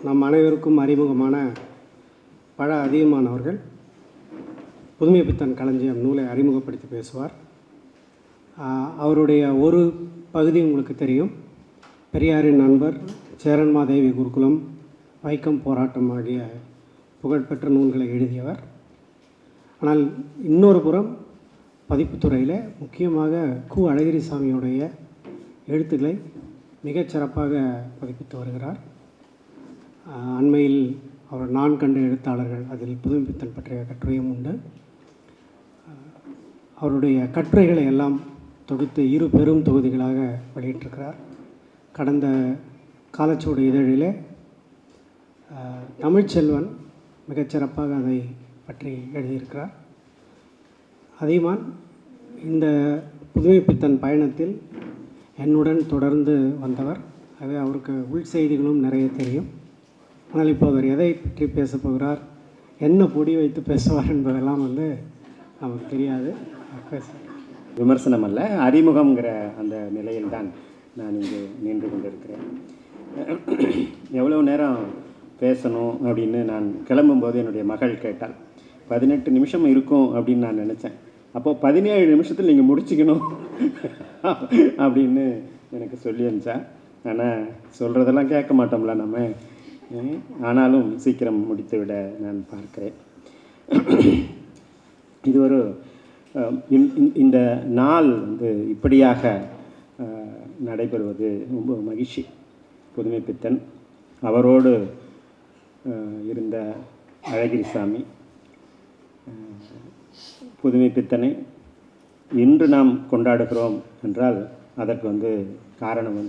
நம் அனைவருக்கும் அறிமுகமான பழ அதிகமானவர்கள் புதுமை பித்தன் களஞ்சியம் நூலை அறிமுகப்படுத்தி பேசுவார். அவருடைய ஒரு பகுதி உங்களுக்கு தெரியும். பெரியாரின் நண்பர், சேரன்மாதேவி குருகுலம், வைக்கம் போராட்டம் ஆகிய புகழ்பெற்ற நூல்களை எழுதியவர். ஆனால் இன்னொரு புறம் பதிப்புத்துறையில் முக்கியமாக கு. அழகிரிசாமியுடைய எழுத்துக்களை மிகச்சிறப்பாக பதிப்பித்து வருகிறார். அண்மையில் அவர் நான் கண்ட எழுத்தாளர்கள் அதில் புதுமை பித்தன் பற்றிய கட்டுரையும் உண்டு. அவருடைய கட்டுரைகளை எல்லாம் தொகுத்து 2 பெரும் தொகுதிகளாக வெளியிட்டிருக்கிறார். கடந்த காலச்சுவடு இதழிலே தமிழ்ச்செல்வன் மிகச்சிறப்பாக அதை பற்றி எழுதியிருக்கிறார். அதிகமான் இந்த புதுமை பித்தன் பயணத்தில் என்னுடன் தொடர்ந்து வந்தவர். ஆகவே அவருக்கு உள் செய்திகளும் நிறைய தெரியும். ஆனால் இப்போ அவர் எதை பற்றி பேசப் போகிறார், என்ன பொடி வைத்து பேசுவார் என்பதெல்லாம் நமக்கு தெரியாது. விமர்சனம் அல்ல, அறிமுகங்கிற அந்த நிலையில்தான் நான் இங்கே நின்று கொண்டிருக்கிறேன். எவ்வளோ நேரம் பேசணும் அப்படின்னு நான் கிளம்பும்போது என்னுடைய மகள் கேட்டாள். 18 நிமிஷம் இருக்கும் அப்படின்னு நான் நினச்சேன். அப்போது 17 நிமிஷத்தில் நீங்கள் முடிச்சுக்கணும் அப்படின்னு எனக்கு சொல்லி அனுப்பிச்சா. ஆனால் சொல்கிறதெல்லாம் கேட்க மாட்டோம்ல நம்ம. ஆனாலும் சீக்கிரம் முடித்து விட நான் பார்க்கிறேன். இது ஒரு இந்த நாள் இப்படியாக நடைபெறுவது ரொம்ப மகிழ்ச்சி. புதுமை பித்தன், அவரோடு இருந்த அழகிரிசாமி, புதுமை பித்தனை இன்று நாம் கொண்டாடுகிறோம் என்றால் அதற்கு காரணம்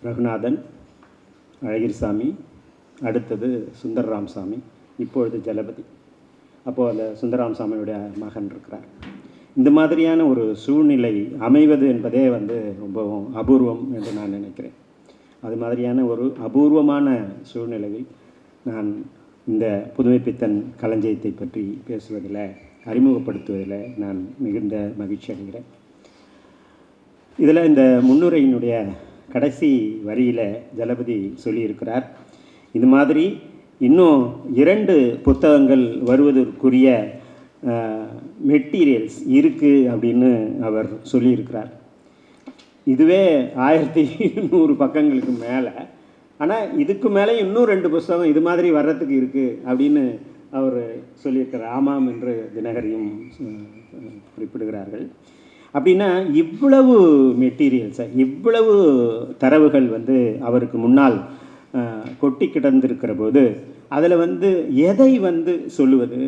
ரகுநாதன், அழகிரிசாமி, அடுத்தது சுந்தரராமசாமி, இப்பொழுது ஜலபதி. அப்போது அந்த சுந்தரராமசாமியுடைய மகன் இருக்கிறார். இந்த மாதிரியான ஒரு சூழ்நிலை அமைவது என்பதே ரொம்பவும் அபூர்வம் என்று நான் நினைக்கிறேன். அது மாதிரியான ஒரு அபூர்வமான சூழ்நிலையில் நான் இந்த புதுமை பித்தன் களஞ்சியத்தை பற்றி பேசுவதில், அறிமுகப்படுத்துவதில் நான் மிகுந்த மகிழ்ச்சி அடைகிறேன். இதில் இந்த முன்னுரையினுடைய கடைசி வரியில் ஜலபதி சொல்லியிருக்கிறார், இது மாதிரி இன்னும் 2 புத்தகங்கள் வருவதற்குரிய மெட்டீரியல்ஸ் இருக்குது அப்படின்னு அவர் சொல்லியிருக்கிறார். இதுவே 1100 பக்கங்களுக்கு மேலே. ஆனால் இதுக்கு மேலே இன்னும் 2 புத்தகம் இது மாதிரி வர்றதுக்கு இருக்குது அப்படின்னு அவர் சொல்லியிருக்கிறார். ஆமாம் என்று தினகரியும் குறிப்பிடுகிறார்கள். அப்படின்னா இவ்வளவு மெட்டீரியல்ஸை, இவ்வளவு தரவுகள் அவருக்கு முன்னால் கொட்டி கிடந்திருக்கிற போது அதில் எதை சொல்லுவது,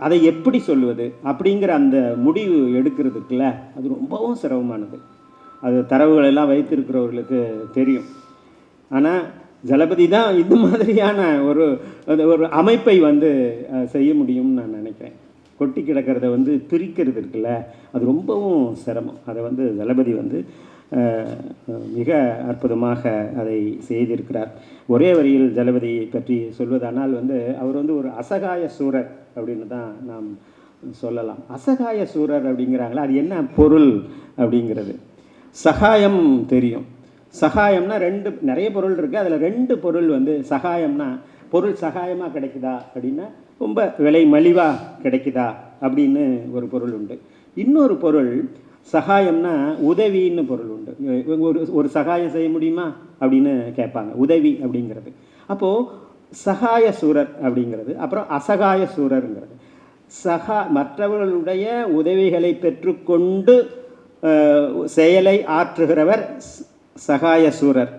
அதை எப்படி சொல்லுவது அப்படிங்கிற அந்த முடிவு எடுக்கிறதுக்குள்ள அது ரொம்பவும் சிரமமானது. அது தரவுகளெல்லாம் வைத்திருக்கிறவர்களுக்கு தெரியும். ஆனால் ஜலபதி தான் இந்த மாதிரியான ஒரு அமைப்பை செய்ய முடியும்னு நான் நினைக்கிறேன். கொட்டி கிடக்கிறத பிரிக்கிறது இருக்குல்ல, அது ரொம்பவும் சிரமம். அதை ஜலபதி மிக அற்புதமாக அதை செய்திருக்கிறார். ஒரே வரியில் ஜலபதியை பற்றி சொல்வதானால் அவர் ஒரு அசகாய சூரர் அப்படின்னு தான் நாம் சொல்லலாம். அசகாய சூரர் அப்படிங்கிறாங்களா, அது என்ன பொருள் அப்படிங்கிறது. சகாயம் தெரியும். சகாயம்னா நிறைய பொருள் இருக்குது. அதில் 2 பொருள் சகாயம்னா பொருள் சகாயமாக கிடைக்குதா அப்படின்னா ரொம்ப விலை மலிவாக கிடைக்குதா அப்படின்னு ஒரு பொருள் உண்டு. இன்னொரு பொருள் சகாயம்னா உதவின்னு பொருள் உண்டு. ஒரு சகாயம் செய்ய முடியுமா அப்படின்னு கேட்பாங்க, உதவி அப்படிங்கிறது. அப்போது சகாய சூரர் அப்படிங்கிறது, அப்புறம் அசகாய சூரருங்கிறது. மற்றவர்களுடைய உதவிகளை பெற்றுக்கொண்டு செயலை ஆற்றுகிறவர் சகாய சூரர்.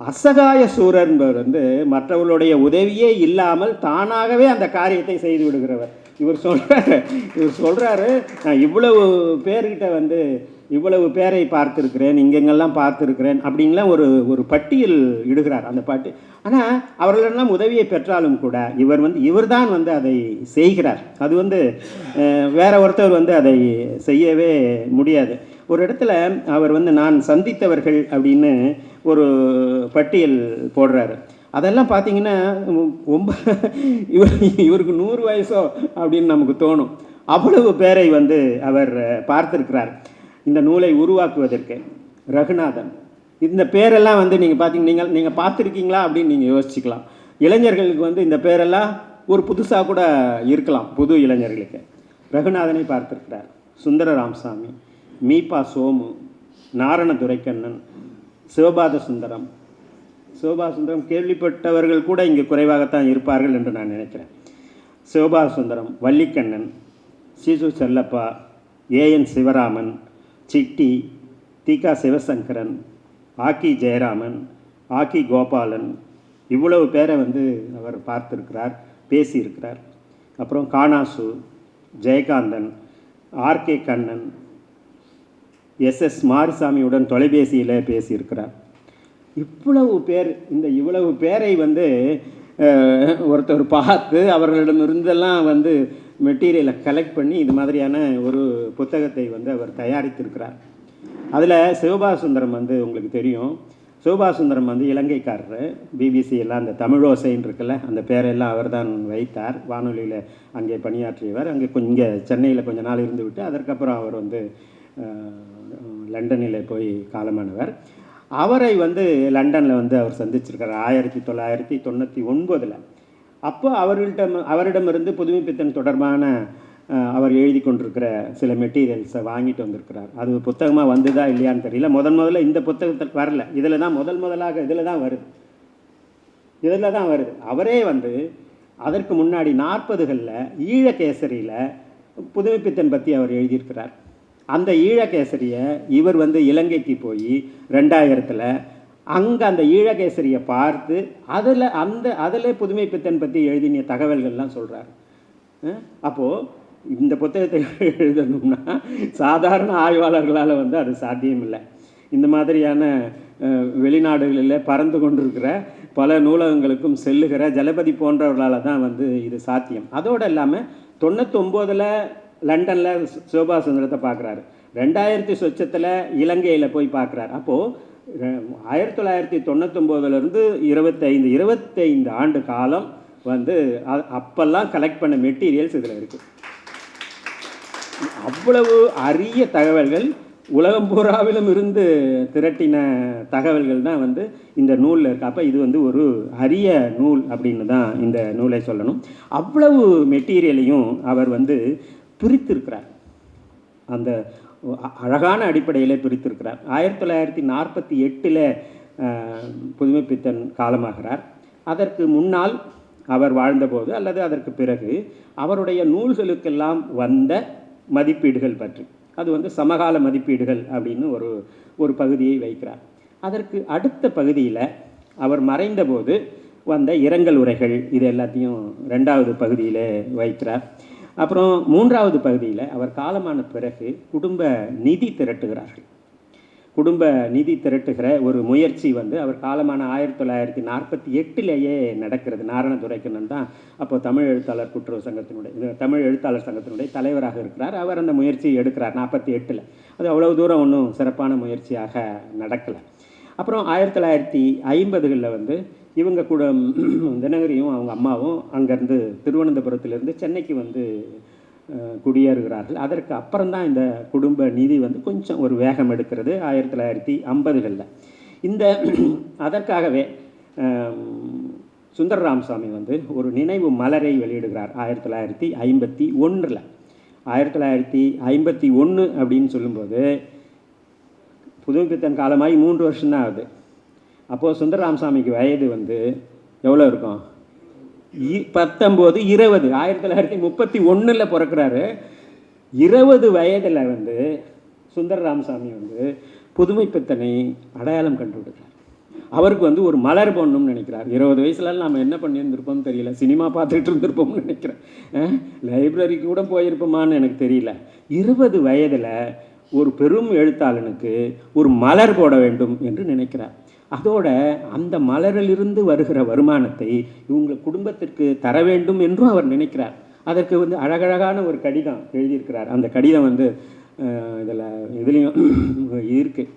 அசகாய சூரர் என்பவர் மற்றவர்களுடைய உதவியே இல்லாமல் தானாகவே அந்த காரியத்தை செய்து விடுகிறவர். இவர் சொல்கிறாரு நான் இவ்வளவு பேர்கிட்ட இவ்வளவு பேரை பார்த்துருக்கிறேன், இங்கெங்கெல்லாம் பார்த்துருக்கிறேன் அப்படின்லாம் ஒரு பட்டியல் இடுகிறார். அந்த ஆனால் அவர்களெல்லாம் உதவியை பெற்றாலும் கூட இவர் தான் அதை செய்கிறார். அது வேற ஒருத்தர் அதை செய்யவே முடியாது. ஒரு இடத்துல அவர் நான் சந்தித்தவர்கள் அப்படின்னு ஒரு பட்டியல் போடுறாரு. அதெல்லாம் பார்த்தீங்கன்னா இவருக்கு 100 வயசோ அப்படின்னு நமக்கு தோணும். அவ்வளவு பேரை அவர் பார்த்திருக்கிறார். இந்த நூலை உருவாக்குவதற்கு ரகுநாதன், இந்த பேரெல்லாம் வந்து நீங்கள் பார்த்தீங்க நீங்கள் பார்த்துருக்கீங்களா அப்படின்னு நீங்கள் யோசிச்சுக்கலாம். இளைஞர்களுக்கு வந்து இந்த பேரெல்லாம் ஒரு புதுசாக கூட இருக்கலாம். புது இளைஞர்களுக்கு ரகுநாதனை பார்த்துருக்கிறார், சுந்தர ராமசாமி, மீபா சோமு, நாரண துரைக்கண்ணன், சிவபாத சுந்தரம். சிவபாத சுந்தரம் கேள்விப்பட்டவர்கள் கூட இங்கே குறைவாகத்தான் இருப்பார்கள் என்று நான் நினைக்கிறேன். சிவபாத சுந்தரம், வள்ளிக்கண்ணன், சிசு செல்லப்பா, ஏஎன் சிவராமன், சிட்டி, தீகா சிவசங்கரன், ஆக்கி ஜெயராமன், ஆக்கி கோபாலன், இவ்வளவு பேரை வந்து அவர் பார்த்துருக்கிறார், பேசியிருக்கிறார். அப்புறம் காணாசு, ஜெயகாந்தன், ஆர்கே கண்ணன், எஸ்எஸ் மாரிசாமியுடன் தொலைபேசியில் பேசியிருக்கிறார். இவ்வளவு பேர், இந்த இவ்வளவு பேரை வந்து ஒருத்தர் பார்த்து அவர்களிடமிருந்தெல்லாம் வந்து மெட்டீரியலை கலெக்ட் பண்ணி இது மாதிரியான ஒரு புத்தகத்தை வந்து அவர் தயாரித்திருக்கிறார். அதில் சிவபாசுந்தரம் வந்து உங்களுக்கு தெரியும், சிவபாசுந்தரம் வந்து இலங்கைக்காரர். பிபிசி எல்லாம் அந்த தமிழோசைன்னு இருக்குல்ல, அந்த பேரெல்லாம் அவர் தான் வைத்தார். வானொலியில் அங்கே பணியாற்றியவர். அங்கே இங்கே சென்னையில் கொஞ்ச நாள் இருந்து விட்டு அதற்கப்புறம் அவர் வந்து லண்டனில் போய் காலமானவர். அவரை வந்து லண்டனில் வந்து அவர் சந்திச்சிருக்கார் 1999. அப்போ அவரிடமிருந்து புதுமைப்பித்தன் தொடர்பான அவர் எழுதி கொண்டிருக்கிற சில மெட்டீரியல்ஸை வாங்கிட்டு வந்திருக்கிறார். அது புத்தகமாக வந்ததா இல்லையான்னு தெரியல. முதல்ல இந்த புத்தகத்தில் வரல, இதில் தான் முதலாக இதில் தான் வருது. அவரே வந்து அதற்கு முன்னாடி 40களில் ஈழகேசரியில் புதுமைப்பித்தன் பற்றி அவர் எழுதியிருக்கிறார். அந்த ஈழகேசரியை இவர் வந்து இலங்கைக்கு போய் 2000 அங்கே அந்த ஈழகேசரியை பார்த்து அதில் புதுமைப்பித்தன் பற்றி எழுதின தகவல்கள்லாம் சொல்கிறார். அப்போது இந்த புத்தகத்தை எழுதணும்னா சாதாரண ஆய்வாளர்களால் வந்து அது சாத்தியமில்லை. இந்த மாதிரியான வெளிநாடுகளில் பறந்து கொண்டிருக்கிற பல நூலகங்களுக்கும் செல்லுகிற ஜலபதி போன்றவர்களால் தான் வந்து இது சாத்தியம். அதோடு இல்லாமல் 99 லண்டனில் சிவபாசுந்தரத்தை பார்க்குறாரு, 2000 சொச்சத்தில் இலங்கையில் போய் பார்க்குறாரு. அப்போது 1999 25 ஆண்டு காலம் வந்து அப்பெல்லாம் கலெக்ட் பண்ண மெட்டீரியல்ஸ் இதில் இருக்குது. அவ்வளவு அரிய தகவல்கள் உலகம் பூராவிலும் இருந்து திரட்டின தகவல்கள் தான் வந்து இந்த நூலில் இருக்குது. அப்போ இது வந்து ஒரு அரிய நூல் அப்படின்னு தான் இந்த நூலை சொல்லணும். அவ்வளவு மெட்டீரியலையும் அவர் வந்து பிரித்திருக்கிறார், அந்த அழகான அடிப்படையில் பிரித்திருக்கிறார். 1948 புதுமைப்பித்தன் காலமாகிறார். அதற்கு முன்னால் அவர் வாழ்ந்தபோது அல்லது அதற்கு பிறகு அவருடைய நூல்களுக்கெல்லாம் வந்த மதிப்பீடுகள் பற்றி, அது வந்து சமகால மதிப்பீடுகள் அப்படின்னு ஒரு பகுதியை வைக்கிறார். அதற்கு அடுத்த பகுதியில் அவர் மறைந்தபோது வந்த இரங்கல் உரைகள் இது எல்லாத்தையும் 2வது பகுதியில் வைக்கிறார். அப்புறம் 3வது பகுதியில் அவர் காலமான பிறகு குடும்ப நிதி திரட்டுகிறார்கள். குடும்ப நிதி திரட்டுகிற ஒரு முயற்சி வந்து அவர் காலமான 1948 நடக்கிறது. நாரண துரைக்கண்ணன் தான் அப்போ தமிழ் எழுத்தாளர் கூட்டுறவு சங்கத்தினுடைய தமிழ் எழுத்தாளர் சங்கத்தினுடைய தலைவராக இருக்கிறார். அவர் அந்த முயற்சியை எடுக்கிறார் 48. அது அவ்வளவு தூரம் ஒன்றும் சிறப்பான முயற்சியாக நடக்கலை. அப்புறம் 1950களில் வந்து இவங்க கூட தினகரியும் அவங்க அம்மாவும் அங்கேருந்து திருவனந்தபுரத்திலிருந்து சென்னைக்கு வந்து குடியேறுகிறார்கள். அதற்கு அப்புறம்தான் இந்த குடும்ப நிதி வந்து கொஞ்சம் ஒரு வேகம் எடுக்கிறது 1950களில். அதற்காகவே சுந்தர ராமசாமி வந்து ஒரு நினைவு மலரை வெளியிடுகிறார் 1951. 1951 அப்படின்னு சொல்லும்போது புதுமைப்பித்தன் காலமாகி 3 வருஷம்தான் ஆகுது. அப்போது சுந்தர ராமசாமிக்கு வயது வந்து எவ்வளோ இருக்கும்? 19, 20. 1931 பிறக்கிறாரு. 20 வயதில் வந்து சுந்தர ராமசாமி வந்து புதுமைப்பித்தனை அடையாளம் கண்டுவிடுறார். அவருக்கு வந்து ஒரு மலர் போடணும்னு நினைக்கிறார். 20 வயசுல நாம் என்ன பண்ணியிருந்திருப்போம்னு தெரியல, சினிமா பார்த்துக்கிட்டு இருந்திருப்போம்னு நினைக்கிறேன், லைப்ரரிக்கு கூட போயிருப்போமான்னு எனக்கு தெரியல. 20 வயதில் ஒரு பெரும் எழுத்தாளனுக்கு ஒரு மலர் போட வேண்டும் என்று நினைக்கிறார். அதோட அந்த மலரிலிருந்து வருகிற வருமானத்தை இவங்க குடும்பத்திற்கு தர வேண்டும் என்றும் அவர் நினைக்கிறார். அதற்கு வந்து அழகழகான ஒரு கடிதம் எழுதியிருக்கிறார். அந்த கடிதம் வந்து இதுலேயும் இருக்குது.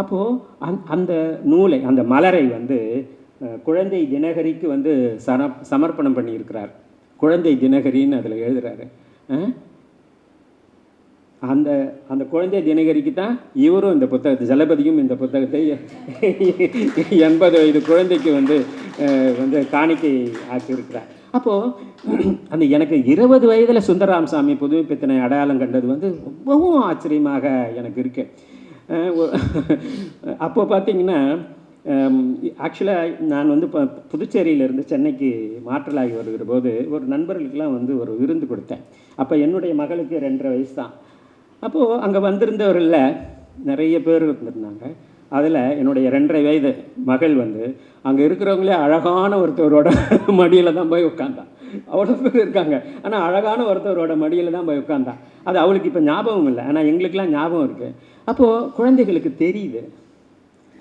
அப்போது அந்த நூலை, அந்த மலரை வந்து குழந்தை தினகரிக்கு வந்து சமர்ப்பணம் பண்ணியிருக்கிறார். குழந்தை தினகரின்னு அதில் எழுதுகிறாரு. அந்த அந்த குழந்தை தினகரிக்கு தான் இவரும் இந்த புத்தகத்தை, ஜலபதியும் இந்த புத்தகத்தை 80 வயது குழந்தைக்கு வந்து காணிக்கை ஆக்கியிருக்கிறார். அப்போது அந்த எனக்கு 20 வயதில் சுந்தரராமசாமி புதுமைப்பித்தனை அடையாளம் கண்டது வந்து ரொம்பவும் ஆச்சரியமாக எனக்கு இருக்கு. அப்போ பார்த்தீங்கன்னா ஆக்சுவலாக நான் வந்து புதுச்சேரியிலேருந்து சென்னைக்கு மாற்றலாகி வருகிற போது ஒரு நண்பர்களுக்கெல்லாம் வந்து ஒரு விருந்து கொடுத்தேன். அப்போ என்னுடைய மகளுக்கு 2.5 வயசு தான். அப்போது அங்கே வந்திருந்தவர்களில் நிறைய பேர் இருந்திருந்தாங்க. அதில் என்னுடைய 2.5 வயது மகள் வந்து அங்கே இருக்கிறவங்களே அழகான ஒருத்தவரோட மடியில் தான் போய் உட்காந்தான். அவ்வளோ பேர் இருக்காங்க, ஆனால் அழகான ஒருத்தவரோட மடியில் தான் போய் உட்காந்தான். அது அவளுக்கு இப்போ ஞாபகம் இல்லை, ஆனால் எங்களுக்கெல்லாம் ஞாபகம் இருக்குது. அப்போது குழந்தைகளுக்கு தெரியுது,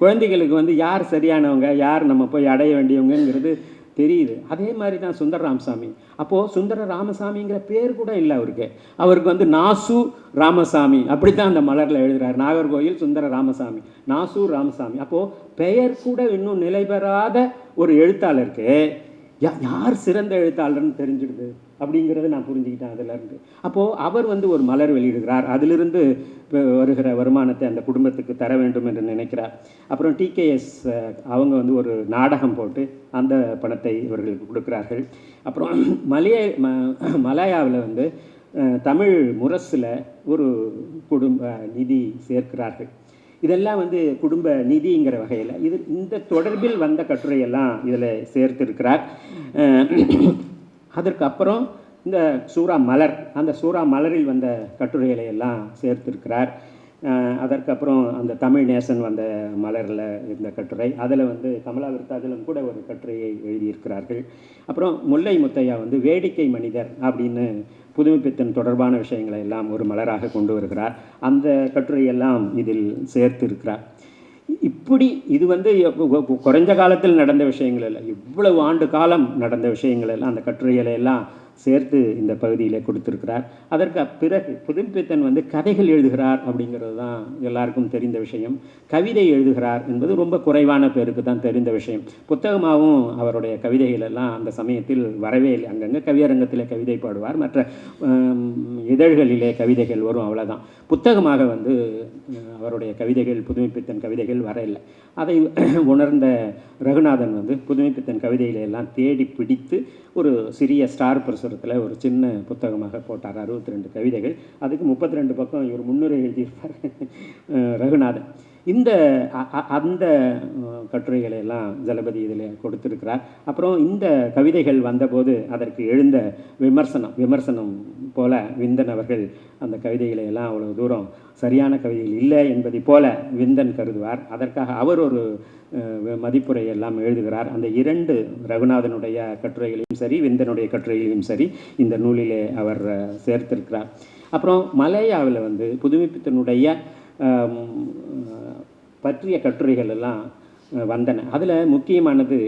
குழந்தைகளுக்கு வந்து யார் சரியானவங்க, யார் நம்ம போய் அடைய வேண்டியவங்கிறது தெரியுது. அதே மாதிரி தான் சுந்தர ராமசாமி. அப்போது சுந்தர ராமசாமிங்கிற பேர் கூட இல்லை அவருக்கு. அவருக்கு வந்து நாசு ராமசாமி அப்படி தான் அந்த மலரில் எழுதுகிறார். நாகர்கோயில் சுந்தர ராமசாமி, நாசு ராமசாமி. அப்போது பெயர் கூட இன்னும் நிலை பெறாத ஒரு எழுத்தாளருக்கு யார் சிறந்த எழுத்தாளர்னு தெரிஞ்சுடுது அப்படிங்கிறத நான் புரிஞ்சுக்கிட்டேன் அதிலேருந்து. அப்போது அவர் வந்து ஒரு மலர் வெளியிடுகிறார், அதிலிருந்து வருகிற வருமானத்தை அந்த குடும்பத்துக்கு தர வேண்டும் என்று நினைக்கிறார். அப்புறம் டிகேஎஸ் அவங்க வந்து ஒரு நாடகம் போட்டு அந்த பணத்தை இவர்களுக்கு கொடுக்குறார்கள். அப்புறம் மலாயாவில் வந்து தமிழ் முரசில் ஒரு குடும்ப நிதி சேர்க்கிறார்கள். இதெல்லாம் வந்து குடும்ப நிதிங்கிற வகையில் இந்த தொடர்பில் வந்த கட்டுரையெல்லாம் இதில் சேர்த்திருக்கிறார். அதற்கு அப்புறம் இந்த சூறா மலர், அந்த சூறா மலரில் வந்த கட்டுரைகளை எல்லாம் சேர்த்திருக்கிறார். அதற்கப்புறம் அந்த தமிழ் நேசன் வந்த மலரில் இருந்த கட்டுரை, அதில் வந்து கமலா விருத்தாதிலும் கூட ஒரு கட்டுரையை எழுதியிருக்கிறார்கள். அப்புறம் முல்லை முத்தையா வந்து வேடிக்கை மனிதர் அப்படின்னு புதுமைப்பித்தன் தொடர்பான விஷயங்களை எல்லாம் ஒரு மலராக கொண்டு வருகிறார். அந்த கட்டுரையெல்லாம் இதில் சேர்த்து இருக்கிறார். இப்படி இது வந்து குறைஞ்ச காலத்தில் நடந்த விஷயங்கள் இல்லை, இவ்வளவு ஆண்டு காலம் நடந்த விஷயங்கள் எல்லாம் அந்த கட்டுரைகளை எல்லாம் சேர்த்து இந்த பகுதியில் கொடுத்துருக்கிறார். அதற்கு பிறகு புதுமைப்பித்தன் வந்து கதைகள் எழுதுகிறார் அப்படிங்கிறது தான் எல்லாருக்கும் தெரிந்த விஷயம். கவிதை எழுதுகிறார் என்பது ரொம்ப குறைவான பேருக்கு தான் தெரிந்த விஷயம். புத்தகமாகவும் அவருடைய கவிதைகள் எல்லாம் அந்த சமயத்தில் வரவே இல்லை. அங்கங்கே கவியரங்கத்தில் கவிதை பாடுவார், மற்ற இதழ்களிலே கவிதைகள் வரும், அவ்வளோதான். புத்தகமாக வந்து அவருடைய கவிதைகள், புதுமைப்பித்தன் கவிதைகள் வர இல்லை. அதை உணர்ந்த ரகுநாதன் வந்து புதுமைப்பித்தன் கவிதைகளை எல்லாம் தேடி பிடித்து ஒரு சிறிய ஸ்டார் பிரசுரத்தில் ஒரு சின்ன புத்தகமாக போட்டார். 62 கவிதைகள், அதுக்கு 32 பக்கம் இவர் முன்னுரை எழுதியிருப்பார் ரகுநாதன். அந்த கட்டுரைகளை எல்லாம் ஜலபதி இதில் கொடுத்துருக்கிறார். அப்புறம் இந்த கவிதைகள் வந்தபோது அதற்கு எழுந்த விமர்சனம் போல விந்தன் அவர்கள் அந்த கவிதைகளை எல்லாம் அவ்வளோ தூரம் சரியான கவிதைகள் இல்லை என்பதை போல விந்தன் கருதுவார். அதற்காக அவர் ஒரு மதிப்புரை எல்லாம் எழுதுகிறார். அந்த 2 ரகுநாதனுடைய கட்டுரைகளையும் சரி, விந்தனுடைய கட்டுரைகளையும் சரி இந்த நூலிலே அவர் சேர்த்திருக்கிறார். அப்புறம் மலையாவில் வந்து புதுமைப்பித்தனுடைய பற்றிய கட்டுரைகள் எல்லாம் வந்தன. அதில் முக்கியமானது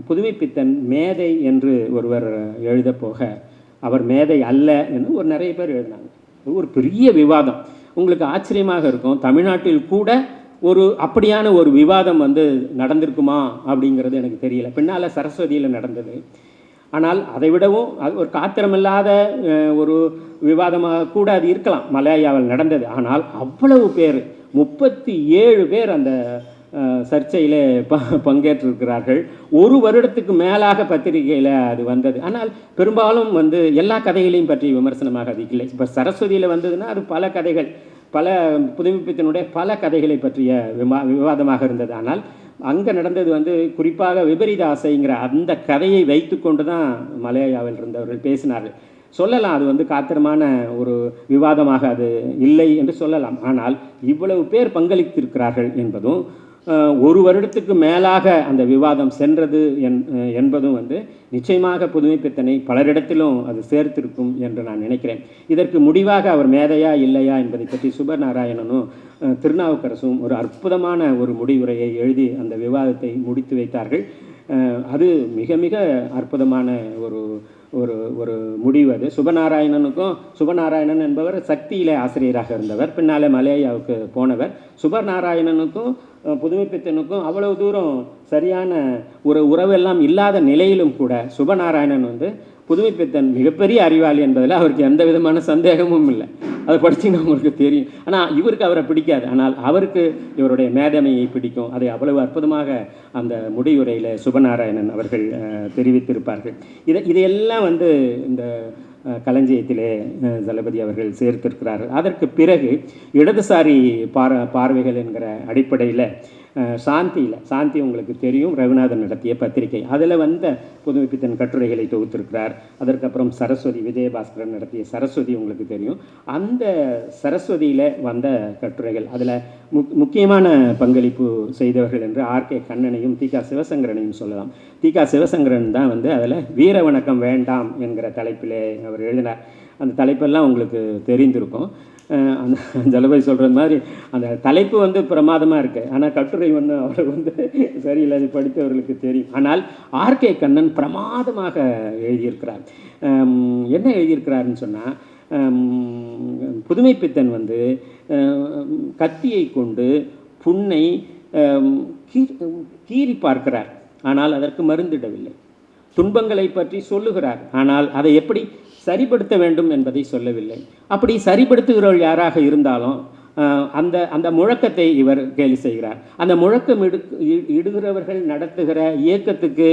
புதுமைப்பித்தன் மேதை என்று ஒருவர் எழுத போக அவர் மேதை அல்ல என்று நிறைய பேர் எழுதினாங்க. ஒரு பெரிய விவாதம். உங்களுக்கு ஆச்சரியமாக இருக்கும், தமிழ்நாட்டில் கூட அப்படியான ஒரு விவாதம் வந்து நடந்திருக்குமா அப்படிங்கிறது எனக்கு தெரியல. பின்னால் சரஸ்வதியில் நடந்தது. ஆனால் அதை விடவும் அது ஒரு காத்திரமில்லாத ஒரு விவாதமாக கூட அது இருக்கலாம், மலையாவில் நடந்தது. ஆனால் அவ்வளவு பேர், 37 பேர் அந்த சர்ச்சையில் பங்கேற்றிருக்கிறார்கள். 1 வருடத்துக்கு மேலாக பத்திரிகையில் அது வந்தது. ஆனால் பெரும்பாலும் வந்து எல்லா கதைகளையும் பற்றி விமர்சனமாக அது இல்லை. இப்போ சரஸ்வதியில் வந்ததுன்னா அது பல கதைகள், பல புதுமைப்பித்தனுடைய பல கதைகளை பற்றிய விவாதமாக இருந்தது. ஆனால் அங்கே நடந்தது வந்து குறிப்பாக விபரீத ஆசைங்கிற அந்த கதையை வைத்து கொண்டு தான் மலையாவில் இருந்தவர்கள் பேசினார்கள். சொல்லலாம் அது வந்து காத்திரமான ஒரு விவாதமாக அது இல்லை என்று சொல்லலாம். ஆனால் இவ்வளவு பேர் பங்களித்திருக்கிறார்கள் என்பதும் 1 வருடத்துக்கு மேலாக அந்த விவாதம் சென்றது என்பதும் வந்து நிச்சயமாக புதுமைப்பித்தனை பலரிடத்திலும் அது சேர்த்திருக்கும் என்று நான் நினைக்கிறேன். இதற்கு முடிவாக அவர் மேதையா இல்லையா என்பதை பற்றி சுபநாராயணனும் திருநாவுக்கரசும் ஒரு அற்புதமான ஒரு முடிவுரையை எழுதி அந்த விவாதத்தை முடித்து வைத்தார்கள். அது மிக மிக அற்புதமான ஒரு ஒரு முடிவு அது. சுபநாராயணன் என்பவர் சக்தியிலே ஆசிரியராக இருந்தவர், பின்னாலே மலேயாவுக்கு போனவர். சுபநாராயணனுக்கும் புதுமைப்பித்தனுக்கும் அவ்வளவு தூரம் சரியான ஒரு உறவெல்லாம் இல்லாத நிலையிலும் கூட சுபநாராயணன் வந்து புதுமைப்பித்தன் மிகப்பெரிய அறிவாளி என்பதில் அவருக்கு எந்த விதமான சந்தேகமும் இல்லை. அதை படிச்சுன்னா உங்களுக்கு தெரியும். ஆனால் இவருக்கு அவரை பிடிக்காது, ஆனால் அவருக்கு இவருடைய மேதமையை பிடிக்கும். அதை அவ்வளவு அற்புதமாக அந்த முடிவுரையில் சுபநாராயணன் அவர்கள் தெரிவித்திருப்பார்கள். இதையெல்லாம் வந்து இந்த களஞ்சியத்திலே தளபதி அவர்கள் சேர்த்திருக்கிறார்கள். அதற்கு பிறகு இடதுசாரி பார்வைகள் என்கிற அடிப்படையில் சாந்தி உங்களுக்கு தெரியும், ரகுநாதன் நடத்திய பத்திரிகை, அதில் வந்த புதுமைப்பித்தன் கட்டுரைகளை தொகுத்திருக்கிறார். அதற்கப்புறம் சரஸ்வதி, விஜயபாஸ்கரன் நடத்திய சரஸ்வதி உங்களுக்கு தெரியும். அந்த சரஸ்வதியில் வந்த கட்டுரைகள், அதில் முக்கியமான பங்களிப்பு செய்தவர்கள் என்று ஆர்கே கண்ணனையும் தி.க. சிவசங்கரனையும் சொல்லலாம். தி.க. சிவசங்கரன் தான் வந்து அதில் வீர வணக்கம் வேண்டாம் என்கிற தலைப்பிலே அவர் எழுதினார். அந்த தலைப்பெல்லாம் உங்களுக்கு தெரிந்திருக்கும். அந்த தளபதி சொல்கிறது மாதிரி அந்த தலைப்பு வந்து பிரமாதமாக இருக்குது, ஆனால் கட்டுரை வந்து அவர் வந்து சரியில்லை, அது படித்தவர்களுக்கு தெரியும். ஆனால் ஆர்கே கண்ணன் பிரமாதமாக எழுதியிருக்கிறார். என்ன எழுதியிருக்கிறாருன்னு சொன்னால், புதுமைப்பித்தன் வந்து கத்தியை கொண்டு புண்ணை கீறி பார்க்கிறார், ஆனால் அதற்கு மருந்திடவில்லை. துன்பங்களை பற்றி சொல்லுகிறார், ஆனால் அதை எப்படி சரிப்படுத்த வேண்டும் என்பதை சொல்லவில்லை. அப்படி சரிப்படுத்துகிறவர்கள் யாராக இருந்தாலும் அந்த அந்த முழக்கத்தை இவர் கேலி செய்கிறார். அந்த முழக்கம் இடுகிறவர்கள் நடத்துகிற இயக்கத்துக்கு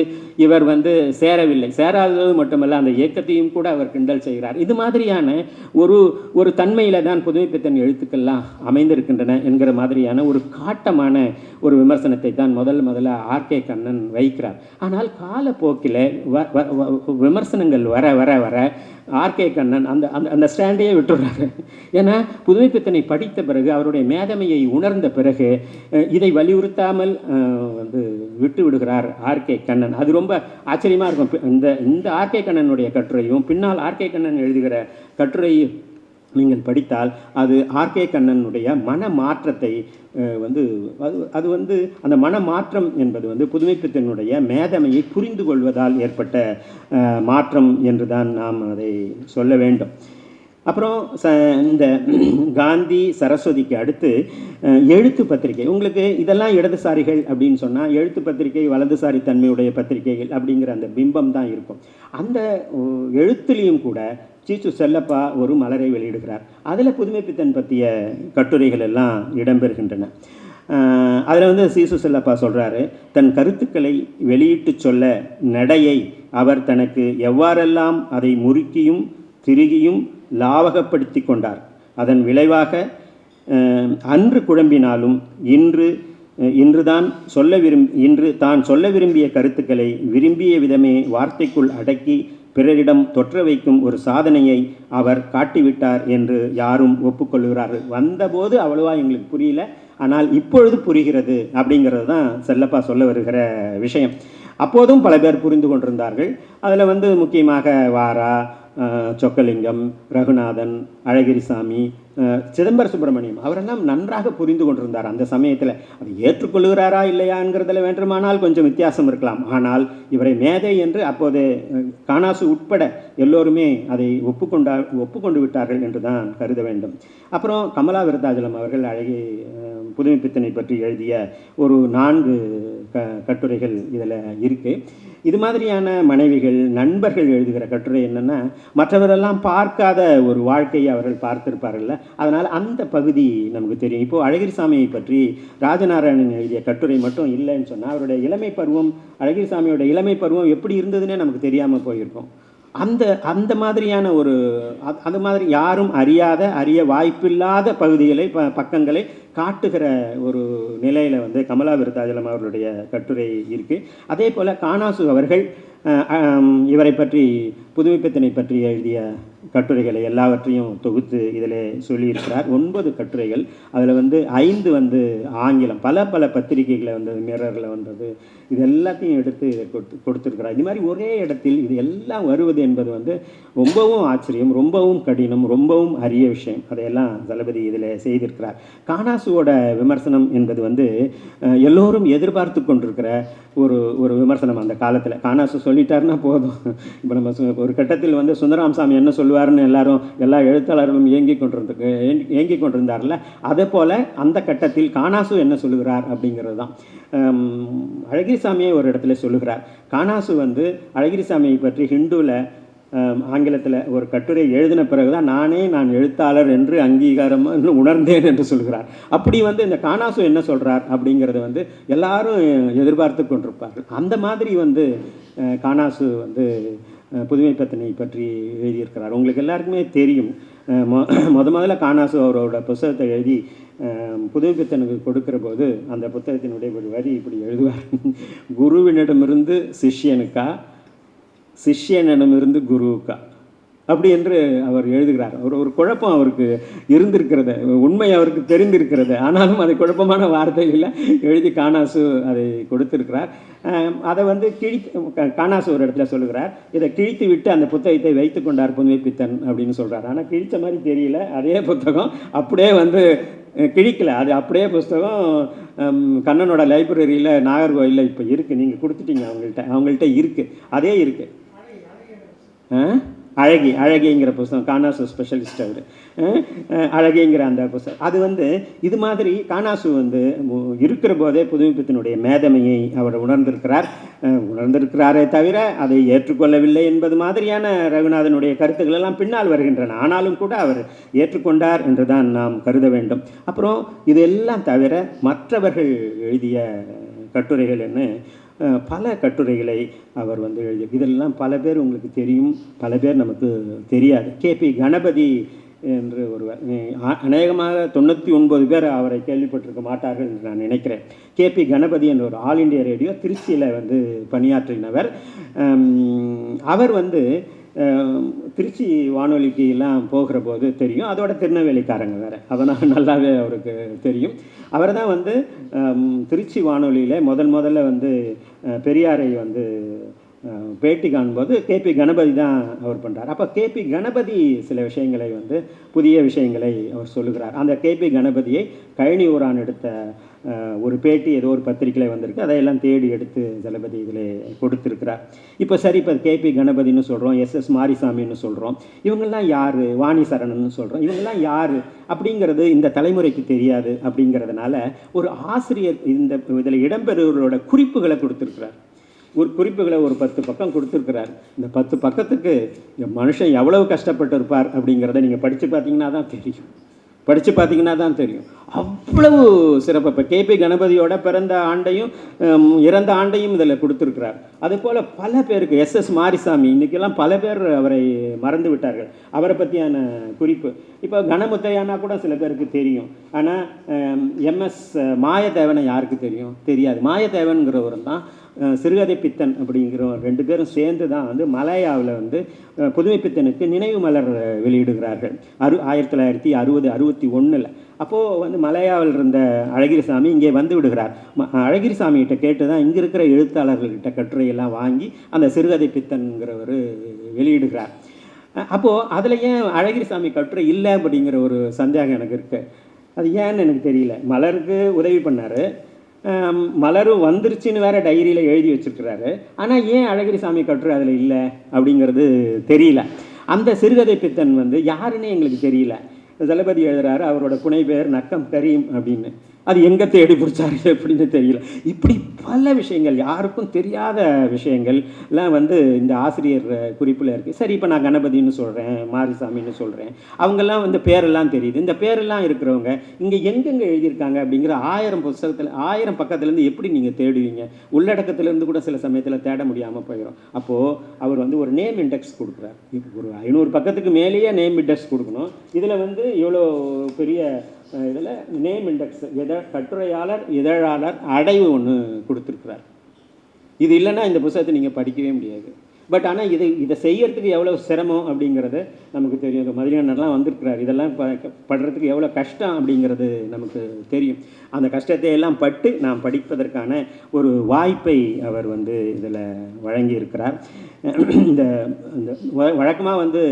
இவர் வந்து சேரவில்லை. சேராதது மட்டுமல்ல, அந்த இயக்கத்தையும் கூட அவர் கிண்டல் செய்கிறார். இது மாதிரியான ஒரு தன்மையில் தான் புதுமைப்பித்தன் எழுத்துக்கள்லாம் அமைந்திருக்கின்றன என்கிற மாதிரியான ஒரு காட்டமான ஒரு விமர்சனத்தை தான் முதல்ல ஆர்கே கண்ணன் வைக்கிறார். ஆனால் காலப்போக்கில் விமர்சனங்கள் வர வர வர ஆர்கே கண்ணன் அந்த அந்த ஸ்டாண்டையே விட்டுடுறாரு. ஏன்னா புதுமைப்பித்தனை படித்த பிறகு, அவருடைய மேதமையை உணர்ந்த பிறகு இதை வலியுறுத்தாமல் வந்து விட்டு விடுகிறார் ஆர்கே கண்ணன். அது ரொம்ப ஆச்சரியமாக இருக்கும். இந்த ஆர்கே கண்ணனுடைய கட்டுரையும் பின்னால் ஆர்கே கண்ணன் எழுதுகிற கட்டுரையும் நீங்கள் படித்தால் அது ஆர்கே கண்ணனுடைய மன மாற்றத்தை வந்து அது வந்து அந்த மன மாற்றம் என்பது வந்து புதுமைப்பித்தனுடைய மேதமையை புரிந்து கொள்வதால் ஏற்பட்ட மாற்றம் என்று தான் நாம் அதை சொல்ல வேண்டும். அப்புறம் இந்த காந்தி சரஸ்வதிக்கு அடுத்து எழுத்து பத்திரிகை. உங்களுக்கு இதெல்லாம் இடதுசாரிகள் அப்படின்னு சொன்னால் எழுத்து பத்திரிகை வலதுசாரி தன்மையுடைய பத்திரிகைகள் அப்படிங்கிற அந்த பிம்பம் தான் இருக்கும். அந்த எழுத்துலேயும் கூட சீசு செல்லப்பா ஒரு மலரை வெளியிடுகிறார். அதில் புதுமைப்பித்தன் பற்றிய கட்டுரைகள் எல்லாம் இடம்பெறுகின்றன. அதில் வந்து சீசு செல்லப்பா சொல்கிறாரு, தன் கருத்துக்களை வெளியிட்டு சொல்ல நடையை அவர் தனக்கு எவ்வாறெல்லாம் அதை முறுக்கியும் திருகியும் லாவகப்படுத்தி கொண்டார். அதன் விளைவாக அன்று குழம்பினாலும் இன்று தான் சொல்ல விரும்பிய கருத்துக்களை விரும்பிய விதமே வார்த்தைக்குள் அடக்கி பிறரிடம் தொற்ற வைக்கும் ஒரு சாதனையை அவர் காட்டிவிட்டார் என்று யாரும் ஒப்புக்கொள்கிறார்கள். வந்தபோது அவ்வளவா எங்களுக்கு புரியல, ஆனால் இப்பொழுது புரிகிறது அப்படிங்கிறது தான் செல்லப்பா சொல்ல வருகிற விஷயம். அப்போதும் பல பேர் புரிந்து கொண்டிருந்தார்கள். அதில் வந்து முக்கியமாக வாரா, சொக்கலிங்கம், ரகுநாதன், அழகிரிசாமி, சிதம்பர சுப்பிரமணியம் அவரெல்லாம் நன்றாக புரிந்து கொண்டிருந்தார் அந்த சமயத்தில். அதை ஏற்றுக்கொள்கிறாரா இல்லையாங்கிறதுல வேண்டுமானால் கொஞ்சம் வித்தியாசம் இருக்கலாம். ஆனால் இவரை மேதை என்று அப்போது காணாசு உட்பட எல்லோருமே அதை ஒப்புக்கொண்டு விட்டார்கள் என்று தான் கருத வேண்டும். அப்புறம் கமலா விருத்தாச்சலம் அவர்கள் புதுமைப்பித்தனை பற்றி எழுதிய ஒரு 4 கட்டுரைகள் இதில் இருக்குது. இது மாதிரியான மனைவிகள், நண்பர்கள் எழுதுகிற கட்டுரை என்னென்னா, மற்றவரெல்லாம் பார்க்காத ஒரு வாழ்க்கையை அவர்கள் பார்த்திருப்பார்கள்ல, அதனால் அந்த பகுதி நமக்கு தெரியும். இப்போது அழகிரிசாமியை பற்றி ராஜநாராயணன் எழுதிய கட்டுரை மட்டும் இல்லைன்னு சொன்னால், அவருடைய இளமை பருவம், அழகிரிசாமியோட இளமை பருவம் எப்படி இருந்ததுன்னே நமக்கு தெரியாமல் போயிருக்கும். அந்த மாதிரியான அந்த மாதிரி யாரும் அறிய வாய்ப்பில்லாத பகுதிகளை பக்கங்களை காட்டுகிற ஒரு நிலையில் வந்து கமலா விருத்தாச்சலம் அவர்களுடைய கட்டுரை இருக்குது. அதே போல் காணாசு அவர்கள் இவரை பற்றி புதுமைப்பித்தனை பற்றி எழுதிய கட்டுரைகளை எல்லாவற்றையும் தொகுத்து இதில் சொல்லியிருக்கிறார். 9 கட்டுரைகள். அதில் வந்து 5 வந்து ஆங்கிலம், பல பத்திரிகைகளை வந்தது, மிரரில் வந்தது, இது எல்லாத்தையும் எடுத்து இதை கொடுத்துருக்கிறார். இது மாதிரி ஒரே இடத்தில் இது எல்லாம் வருவது என்பது வந்து ரொம்பவும் ஆச்சரியம், ரொம்பவும் கடினம், ரொம்பவும் அரிய விஷயம். அதையெல்லாம் தளபதி இதில் செய்திருக்கிறார். காணாசுவோட விமர்சனம் என்பது வந்து எல்லோரும் எதிர்பார்த்து கொண்டிருக்கிற ஒரு விமர்சனம் அந்த காலத்தில். காணாசு சொல்லிட்டாருன்னா போதும். இப்போ நம்ம ஒரு கட்டத்தில் வந்து சுந்தரராமசாமி என்ன சொல்லுவாருன்னு எல்லா எழுத்தாளர்களும் ஏங்கி கொண்டிருந்தார்ல, அதே போல் அந்த கட்டத்தில் காணாசு என்ன சொல்லுகிறார் அப்படிங்கிறது தான். அழகிரிசாமியை ஒரு இடத்துல சொல்லுகிறார். காணாசு வந்து அழகிரிசாமியை பற்றி ஹிந்துவில் ஆங்கிலத்தில் ஒரு கட்டுரை எழுதின பிறகு தான் நான் எழுத்தாளர் என்று அங்கீகாரமாக உணர்ந்தேன் என்று சொல்கிறார். அப்படி வந்து இந்த காணாசு என்ன சொல்கிறார் அப்படிங்கிறத வந்து எல்லாரும் எதிர்பார்த்து கொண்டிருப்பார்கள். அந்த மாதிரி வந்து காணாசு வந்து புதுமைப்பித்தனை பற்றி எழுதியிருக்கிறார். உங்களுக்கு எல்லாருக்குமே தெரியும். முதல்ல காணாசு அவரோட புத்தகத்தை எழுதி புதுமைப்பித்தனுக்கு கொடுக்கிற போது அந்த புத்தகத்தினுடைய ஒரு வரி இப்படி எழுதுவார். குருவினிடமிருந்து சிஷ்யனுக்கா, சிஷ்யனிடமிருந்து குருவுக்கா அப்படி என்று அவர் எழுதுகிறார். ஒரு குழப்பம் அவருக்கு இருந்திருக்கிறது, உண்மை அவருக்கு தெரிந்திருக்கிறது. ஆனாலும் அதை குழப்பமான வார்த்தைகளில் எழுதி காணாசு அதை கொடுத்திருக்கிறார். அதை வந்து காணாசு ஒரு இடத்துல சொல்லுகிறார், இதை கிழித்து விட்டு அந்த புத்தகத்தை வைத்து கொண்டார் புதுமைப்பித்தன் அப்படின்னு சொல்கிறார். ஆனால் கிழித்த மாதிரி தெரியல, அதே புத்தகம் அப்படியே வந்து கிழிக்கலை, அது அப்படியே புஸ்தகம் கண்ணனோட லைப்ரரியில் நாகர்கோயிலில் இப்போ இருக்குது. நீங்கள் கொடுத்துட்டீங்க அவங்கள்ட்ட இருக்குது, அதே இருக்குது. அழகிங்கிற புஸ்தகம், காணாசு ஸ்பெஷலிஸ்ட் அவர். அழகிங்கிற அந்த புஸ்தகம் அது வந்து இது மாதிரி காணாசு வந்து இருக்கிற போதே புதுமைப்பித்தனுடைய மேதமையை அவர் உணர்ந்திருக்கிறாரே தவிர அதை ஏற்றுக்கொள்ளவில்லை என்பது மாதிரியான ரகுநாதனுடைய கருத்துக்கள் எல்லாம் பின்னால் வருகின்றன. ஆனாலும் கூட அவர் ஏற்றுக்கொண்டார் என்று தான் நாம் கருத வேண்டும். அப்புறம் இதெல்லாம் தவிர மற்றவர்கள் எழுதிய கட்டுரைகள் என்ன, பல கட்டுரைகளை அவர் வந்து எழுதி, இதெல்லாம் பல பேர் உங்களுக்கு தெரியும், பல பேர் நமக்கு தெரியாது. கேபி கணபதி என்று ஒருவர், அநேகமாக 99 பேர் அவரை கேள்விப்பட்டிருக்க மாட்டார்கள் என்று நான் நினைக்கிறேன். கேபி கணபதி என்ற ஒரு ஆல் இண்டியா ரேடியோ திருச்சியில் வந்து பணியாற்றினவர். அவர் வந்து திருச்சி வானொலிக்கு எல்லாம் போகிற போது தெரியும், அதோட திருநெல்வேலிக்காரங்க வேறு, அதனால் நல்லாவே அவருக்கு தெரியும். அவர் தான் வந்து திருச்சி வானொலியில் முதல்ல வந்து பெரியாரை வந்து பேட்டி காணும்போது கேபி கணபதி தான் அவர் பண்ணுறார். அப்போ கேபி கணபதி சில விஷயங்களை வந்து புதிய விஷயங்களை அவர் சொல்லுகிறார். அந்த கேபி கணபதியை கழனி ஊரான் எடுத்த ஒரு பேட்டி ஏதோ ஒரு பத்திரிகையில் வந்திருக்கு, அதையெல்லாம் தேடி எடுத்து தளபதி இதில் கொடுத்துருக்கிறார். இப்போ சரி, இப்போ கேபி கணபதினு சொல்கிறோம், எஸ்எஸ் மாரிசாமின்னு சொல்கிறோம், இவங்கெல்லாம் யார், வாணி சரணன்னு சொல்கிறோம், இவங்கெல்லாம் யார் அப்படிங்கிறது இந்த தலைமுறைக்கு தெரியாது. அப்படிங்கிறதுனால ஒரு ஆசிரியர் இந்த இதில் இடம்பெறுவர்களோட குறிப்புகளை கொடுத்துருக்கிறார். ஒரு குறிப்புகளை ஒரு 10 பக்கம் கொடுத்துருக்கிறார். இந்த 10 பக்கத்துக்கு இந்த மனுஷன் எவ்வளவு கஷ்டப்பட்டு இருப்பார் அப்படிங்கிறத நீங்கள் படித்து பார்த்தீங்கன்னா தான் தெரியும். அவ்வளவு சிறப்பு. இப்போ கேபி கணபதியோட பிறந்த ஆண்டையும் இறந்த ஆண்டையும் இதில் கொடுத்துருக்கிறார். அதுபோல் பல பேருக்கு, எஸ்எஸ் மாரிசாமி, இன்றைக்கெல்லாம் பல பேர் அவரை மறந்து விட்டார்கள், அவரை பற்றியான குறிப்பு. இப்போ கணமுத்தையானா கூட சில பேருக்கு தெரியும், ஆனால் எம்எஸ் மாயதேவனை யாருக்கு தெரியாது. மாயதேவன்கிறவர் தான் சிறுகதை பித்தன் அப்படிங்கிற 2 பேரும் சேர்ந்து தான் வந்து மலையாவில் வந்து புதுமைப்பித்தனுக்கு நினைவு மலர் வெளியிடுகிறார்கள் 1960-61. அப்போது வந்து மலையாவில் இருந்த அழகிரிசாமி இங்கே வந்து விடுகிறார். அழகிரிசாமிகிட்ட கேட்டு தான் இங்கே இருக்கிற எழுத்தாளர்கள்கிட்ட கட்டுரையெல்லாம் வாங்கி அந்த சிறுகதை பித்தன்கிறவர் வெளியிடுகிறார். அப்போது அதில் ஏன் அழகிரிசாமி கட்டுரை இல்லை அப்படிங்கிற ஒரு சந்தேகம் எனக்கு இருக்குது. அது ஏன்னு எனக்கு தெரியல. மலருக்கு உதவி பண்ணார், மலரும் வந்துருச்சுன்னு வேறு டைரியில் எழுதி வச்சுருக்கிறாரு. ஆனால் ஏன் அழகிரிசாமி கட்டுரை அதில் இல்லை அப்படிங்கிறது தெரியல. அந்த சிறுகதை பித்தன் வந்து யாருன்னே எங்களுக்கு தெரியல. தளபதி எழுதுறாரு, அவரோட புனை பெயர் நக்கம் கரீம் அப்படின்னு. அது எங்கே தேடி பிடிச்சாரு அப்படின்னு தெரியல. இப்படி பல விஷயங்கள், யாருக்கும் தெரியாத விஷயங்கள்லாம் வந்து இந்த ஆசிரியர் குறிப்பில் இருக்குது. சரி, இப்போ நான் கணபதினு சொல்கிறேன், மாரிசாமின்னு சொல்கிறேன், அவங்கெல்லாம் வந்து பேரெல்லாம் தெரியுது. இந்த பேரெல்லாம் இருக்கிறவங்க இங்கே எங்கெங்கே எழுதியிருக்காங்க அப்படிங்கிற 1000 பக்கத்துலேருந்து எப்படி நீங்கள் தேடுவீங்க? உள்ளடக்கத்துலேருந்து கூட சில சமயத்தில் தேட முடியாமல் போயிடும். அப்போது அவர் வந்து ஒரு நேம் இண்டெக்ஸ் கொடுக்குறார். இப்போ ஒரு 500 பக்கத்துக்கு மேலேயே நேம் இண்டெக்ஸ் கொடுக்கணும். இதில் வந்து இவ்வளோ பெரிய இதில் நேம் இண்டெக்ஸ், கட்டுரையாளர், இதழாளர், அடைவு ஒன்று கொடுத்துருக்குறார். இது இல்லைன்னா இந்த புத்தகத்தை நீங்கள் படிக்கவே முடியாது. பட் ஆனால் இதை செய்யறதுக்கு எவ்வளோ சிரமம் அப்படிங்கிறது நமக்கு தெரியும். மதியானர்லாம் வந்திருக்கிறார், இதெல்லாம் படுறதுக்கு எவ்வளோ கஷ்டம் அப்படிங்கிறது நமக்கு தெரியும். அந்த கஷ்டத்தை எல்லாம் பட்டு நாம் படிப்பதற்கான ஒரு வாய்ப்பை அவர் வந்து இதில் வழங்கியிருக்கிறார். இந்த வழக்கமாக வந்து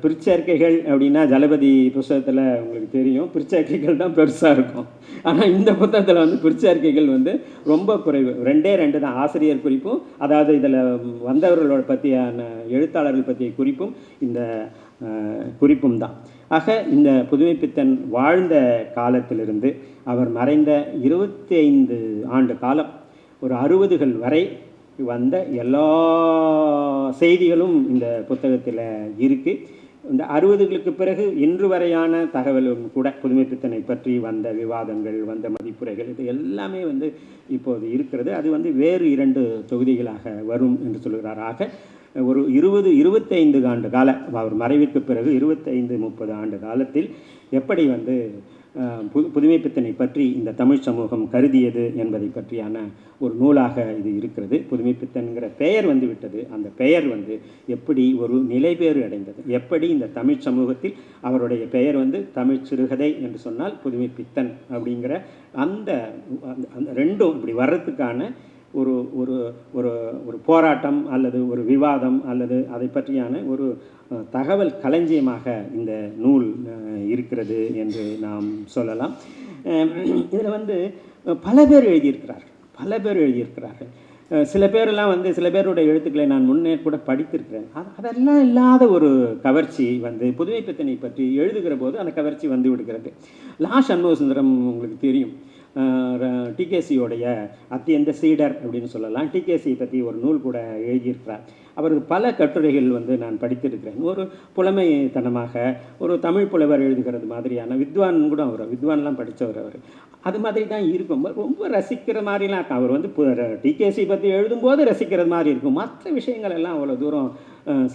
பிற்சேர்க்கைகள் அப்படின்னா ஜலபதி புத்தகத்தில் உங்களுக்கு தெரியும், பிற்சேர்க்கைகள் தான் பெருசாக இருக்கும். ஆனால் இந்த புத்தகத்தில் வந்து பிற்சேர்க்கைகள் வந்து ரொம்ப குறைவு, 2 தான். ஆசிரியர் குறிப்பும், அதாவது இதில் வந்தவர்களோட பற்றியான எழுத்தாளர்கள் பற்றிய குறிப்பும் இந்த குறிப்பும் தான். ஆக இந்த புதுமைப்பித்தன் வாழ்ந்த காலத்திலிருந்து அவர் மறைந்த 25 ஆண்டு காலம், ஒரு 60கள் வரை வந்த எல்லா செய்திகளும் இந்த புத்தகத்தில் இருக்குது. இந்த 60களுக்கு பிறகு இன்று வரையான தகவலும் கூட புதுமைப்பித்தனை பற்றி வந்த விவாதங்கள், வந்த மதிப்புரைகள், இது எல்லாமே வந்து இப்போது இருக்கிறது. அது வந்து வேறு 2 தொகுதிகளாக வரும் என்று சொல்கிறார். ஆக ஒரு 25 ஆண்டு கால அவர் மறைவிற்கு பிறகு 25-30 ஆண்டு காலத்தில் எப்படி வந்து புதுமைப்பித்தனை பற்றி இந்த தமிழ் சமூகம் கருதியது என்பதை பற்றியான ஒரு நூலாக இது இருக்கிறது. புதுமைப்பித்தன்கிற பெயர் வந்து விட்டது, அந்த பெயர் வந்து எப்படி ஒரு நிலைபேறு அடைந்தது, எப்படி இந்த தமிழ் சமூகத்தில் அவருடைய பெயர் வந்து தமிழ் சிறுகதை என்று சொன்னால் புதுமைப்பித்தன் அப்படிங்கிற அந்த அந்த ரெண்டும் இப்படி வர்றதுக்கான ஒரு ஒரு ஒரு ஒரு போராட்டம் அல்லது ஒரு விவாதம் அல்லது அதை பற்றியான ஒரு தகவல் களஞ்சியமாக இந்த நூல் இருக்கிறது என்று நாம் சொல்லலாம். இதில் வந்து பல பேர் எழுதியிருக்கிறார்கள். சில பேரெல்லாம் வந்து சில பேருடைய எழுத்துக்களை நான் முன்னே கூட படித்திருக்கிறேன். அதெல்லாம் இல்லாத ஒரு கவர்ச்சி வந்து புதுமைப்பித்தனை பற்றி எழுதுகிற போது அந்த கவர்ச்சி வந்து விடுகிறது. லா சண்முகசுந்தரம் உங்களுக்கு தெரியும், டிகேசியோடைய அத்தியந்த சீடர் அப்படின்னு சொல்லலாம். டிகேசியை பற்றி ஒரு நூல் கூட எழுதியிருக்கிறார். அவரது பல கட்டுரைகள் வந்து நான் படித்திருக்கிறேன். ஒரு புலமைத்தனமாக ஒரு தமிழ் புலவர் எழுதுகிறது மாதிரியான வித்வான் கூட வித்வான்லாம் படித்தவர் அவர். அது மாதிரி தான் இருக்கும், ரொம்ப ரசிக்கிற மாதிரிலாம் இருக்கும். அவர் வந்து டிகேசி பற்றி எழுதும்போது ரசிக்கிறது மாதிரி இருக்கும், மற்ற விஷயங்கள் எல்லாம் அவ்வளோ தூரம்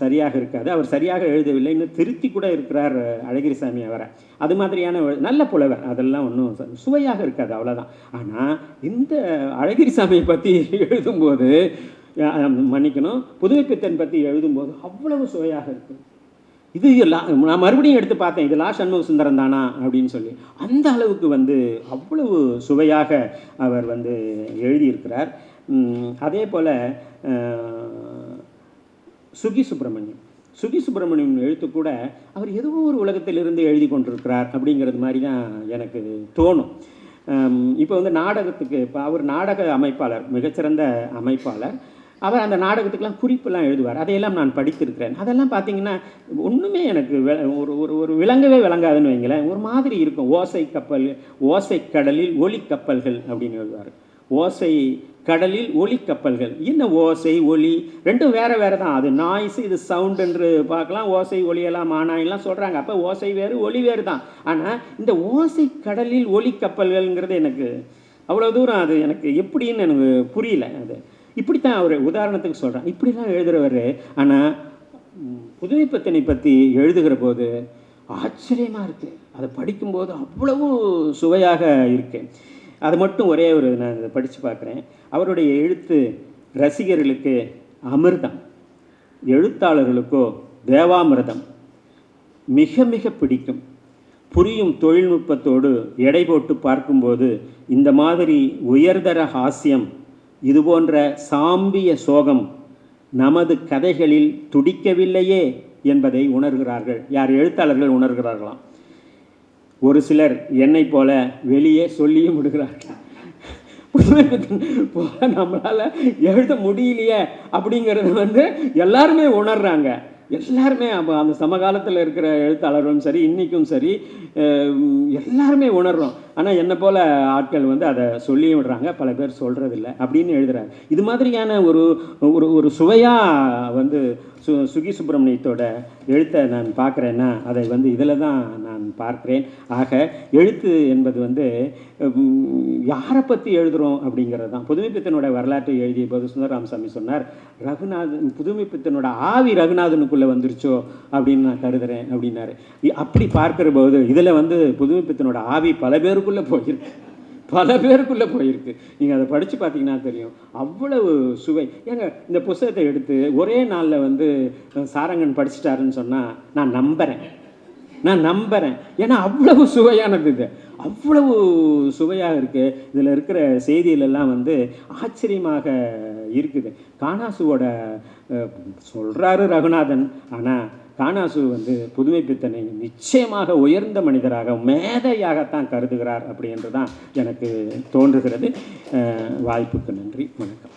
சரியாக இருக்காது. அவர் சரியாக எழுதவில்லை, இன்னும் திருத்தி கூட இருக்கிறார் அழகிரிசாமி அவரை. அது மாதிரியான நல்ல புலவர், அதெல்லாம் ஒன்றும் சுவையாக இருக்காது, அவ்வளோதான். ஆனால் இந்த அழகிரிசாமியை பற்றி எழுதும்போது, மன்னிக்கணும், புதுமைப்பித்தன் பற்றி எழுதும்போது அவ்வளவு சுவையாக இருக்குது. இது நான் மறுபடியும் எடுத்து பார்த்தேன், இது லா சண்முகசுந்தரம் தானா அப்படின்னு சொல்லி. அந்த அளவுக்கு வந்து அவ்வளவு சுவையாக அவர் வந்து எழுதியிருக்கிறார். அதே போல் சுகி சுப்பிரமணியம் எழுத்து கூட அவர் ஏதோ ஒரு உலகத்திலிருந்து எழுதி கொண்டிருக்கிறார் அப்படிங்கிறது மாதிரி தான் எனக்கு தோணும். இப்போ வந்து நாடகத்துக்கு, இப்போ அவர் நாடக அமைப்பாளர், மிகச்சிறந்த அமைப்பாளர். அவர் அந்த நாடகத்துக்கெலாம் குறிப்பெல்லாம் எழுதுவார், அதையெல்லாம் நான் படித்திருக்கிறேன். அதெல்லாம் பார்த்தீங்கன்னா ஒன்றுமே எனக்கு ஒரு விளங்கவே விளங்காதுன்னு வைங்களேன், ஒரு மாதிரி இருக்கும். ஓசை கடலில் ஒளி கப்பல்கள் அப்படின்னு எழுதுவார். ஓசை கடலில் ஒளி கப்பல்கள். என்ன ஓசை ஒளி ரெண்டும் வேறு வேறு தான். அது நாய்ஸ், இது சவுண்ட் என்று பார்க்கலாம். ஓசை ஒளியெல்லாம் மானாயெல்லாம் சொல்கிறாங்க. அப்போ ஓசை வேறு ஒளி வேறு தான். ஆனால் இந்த ஓசை கடலில் ஒளி கப்பல்கள்ங்கிறது எனக்கு அவ்வளோ தூரம் அது எனக்கு எப்படின்னு எனக்கு புரியல. அது இப்படித்தான் அவர் உதாரணத்துக்கு சொல்கிறேன், இப்படிலாம் எழுதுகிறவர். ஆனால் புதுமைப்பித்தனை பற்றி எழுதுகிற போது ஆச்சரியமாக இருக்குது. அதை படிக்கும்போது அவ்வளவு சுவையாக இருக்குது. அது மட்டும் ஒரே ஒரு நான் இதை படித்து பார்க்குறேன். அவருடைய எழுத்து ரசிகர்களுக்கு அமிர்தம், எழுத்தாளர்களுக்கோ தேவாமிர்தம். மிக மிக பிடிக்கும். புரியும் தொழில்நுட்பத்தோடு எடை போட்டு பார்க்கும்போது இந்த மாதிரி உயர்தர ஹாஸ்யம், இதுபோன்ற சாம்பிய சோகம் நமது கதைகளில் துடிக்கவில்லையே என்பதை உணர்கிறார்கள். யார்? எழுத்தாளர்கள் உணர்கிறார்களாம். ஒரு சிலர் என்னை போல வெளியே சொல்லியும் விடுகிறார்கள். போல நம்மளால் எழுத முடியலையே அப்படிங்கிறது வந்து எல்லாருமே உணர்றாங்க. எல்லாருமே அந்த சமகாலத்தில் இருக்கிற எழுத்தாளர்களும் சரி, இன்றைக்கும் சரி, எல்லாருமே உணர்றோம். ஆனால் என்னை போல் ஆட்கள் வந்து அதை சொல்லியும் விடுறாங்க, பல பேர் சொல்கிறதில்ல அப்படின்னு எழுதுகிறாங்க. இது மாதிரியான ஒரு சுவையாக வந்து சுகி சுப்பிரமணியத்தோட எழுத்தை நான் பார்க்குறேன்னா அதை வந்து இதில் தான் நான் பார்க்குறேன். ஆக எழுத்து என்பது வந்து யாரை பற்றி எழுதுகிறோம் அப்படிங்கிறது தான். புதுமைப்பித்தனோட வரலாற்றை எழுதிய போது சுந்தர ராமசாமி சொன்னார், ரகுநாதன் புதுமைப்பித்தனோட ஆவி ரகுநாதனுக்குள்ளே வந்துருச்சோ அப்படின்னு நான் கருதுகிறேன் அப்படின்னாரு. அப்படி பார்க்குற போது இதில் வந்து புதுமைப்பித்தனோட ஆவி பல பேருக்குள்ளே போயிருக்கு. நீங்கள் அதை படித்து பார்த்தீங்கன்னா தெரியும், அவ்வளவு சுவை. ஏங்க இந்த புத்தகத்தை எடுத்து ஒரே நாளில் வந்து சாரங்கன் படிச்சிட்டாருன்னு சொன்னால் நான் நம்புகிறேன். நான் நம்புகிறேன். ஏன்னா அவ்வளவு சுவையானது இது, அவ்வளவு சுவையாக இருக்குது. இதில் இருக்கிற செய்தியிலெல்லாம் வந்து ஆச்சரியமாக இருக்குது. காணாசுவோட சொல்கிறாரு ரகுநாதன், ஆனால் காணாசு வந்து புதுமைப்பித்தனை நிச்சயமாக உயர்ந்த மனிதராக மேதையாகத்தான் கருதுகிறார் அப்படி என்று தான் எனக்கு தோன்றுகிறது. வாய்ப்புக்கு நன்றி, வணக்கம்.